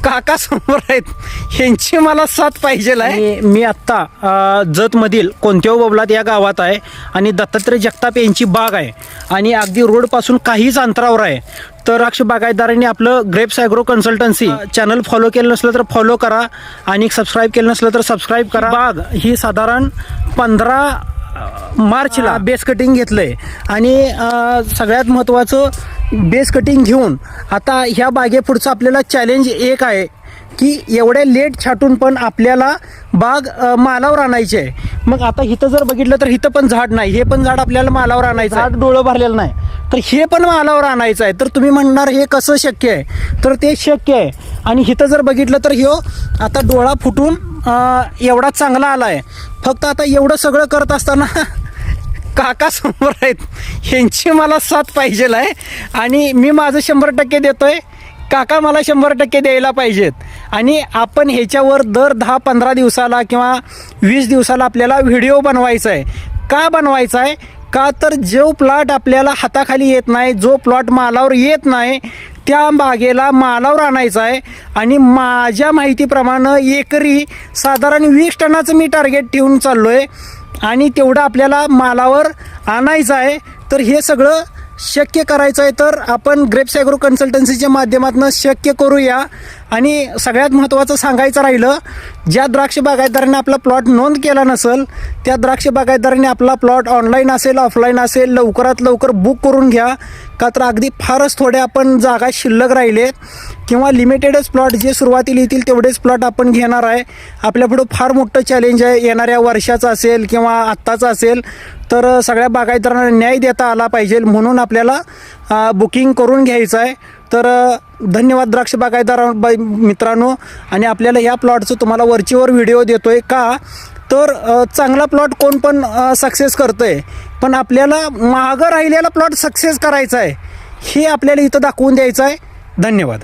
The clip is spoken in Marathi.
काका समोर आहेत, ह्यांची मला साथ पाहिजे आहे. मी आत्ता जतमधील कोणत्या बबलात या गावात आहे आणि दत्तात्रय जगताप यांची बाग आहे आणि अगदी रोडपासून काहीच अंतरावर आहे. तर द्राक्ष बागायतदारांनी आपलं grapes agro consultancy channel follow केलं नसलं तर फॉलो करा आणि सबस्क्राईब केलं नसलं तर सबस्क्राईब करा. बाग ही साधारण 15 मार्चला बेस कटिंग घेतलंय आणि सगळ्यात महत्त्वाचं बेस कटिंग घेऊन आता ह्या बागेपुढचं आपल्याला चॅलेंज एक आहे की एवढ्या लेट छाटून पण आपल्याला बाग मालावर आणायची आहे. मग आता इथं जर बघितलं तर इथं पण झाड नाही, हे पण झाड आपल्याला मालावर आणायचं आहे. झाड डोळं भरलेलं नाही तर हे पण मालावर आणायचं आहे. तर तुम्ही म्हणणार हे कसं शक्य आहे, तर ते शक्य आहे. आणि इथं जर बघितलं तर ह्यो आता डोळा फुटून एवढा चांगला आला आहे. फक्त आता एवढं सगळं करत असताना काका समोर आहेत, ह्यांची मला साथ पाहिजे आहे आणि मी माझं 100% देतोय, काका मला 100% द्यायला पाहिजेत. आणि आपण ह्याच्यावर दर 10-15 दिवसाला किंवा 20 दिवसाला आपल्याला व्हिडिओ बनवायचा आहे. का बनवायचा आहे, का तर जो प्लॉट आपल्याला हाताखाली येत नाही, जो प्लॉट मालावर येत नाही, त्या बागेला मालावर आणायचं आहे. आणि माझ्या माहितीप्रमाणे एकरी साधारण 20 टनाचं मी टार्गेट ठेवून चाललो आहे आणि तेवढं आपल्याला मालावर आणायचं आहे. तर हे सगळं शक्य करायचं आहे तर आपण ग्रेप्स ॲग्रो कन्सल्टन्सीच्या माध्यमातून शक्य करूया. आणि सगळ्यात महत्त्वाचं सांगायचं राहिलं, ज्या द्राक्ष बागायतदारांनी आपला प्लॉट नोंद केला नसेल त्या द्राक्ष बागायतदारांनी आपला प्लॉट ऑनलाईन असेल ऑफलाईन असेल लवकरात लवकर बुक करून घ्या. का तर अगदी फारच थोडे आपण जागा शिल्लक राहिलेत किंवा लिमिटेडच प्लॉट जे सुरुवातीला येतील तेवढेच प्लॉट आपण घेणार आहे. आपल्यापुढं फार मोठं चॅलेंज आहे, येणाऱ्या वर्षाचं असेल किंवा आत्ताचं असेल. तर सगळ्या बागायतदारांना न्याय देता आला पाहिजे म्हणून आपल्याला बुकिंग करून घ्यायचं आहे. तर धन्यवाद द्राक्ष बागायतदार मित्रांनो. आणि आपल्याला ह्या प्लॉटचं तुम्हाला वरचीवर व्हिडिओ देतो आहे का तर चांगला प्लॉट कोण पण सक्सेस करतं आहे, पण आपल्याला मागं राहिलेला प्लॉट सक्सेस करायचा आहे हे आपल्याला इथं दाखवून द्यायचं आहे. धन्यवाद.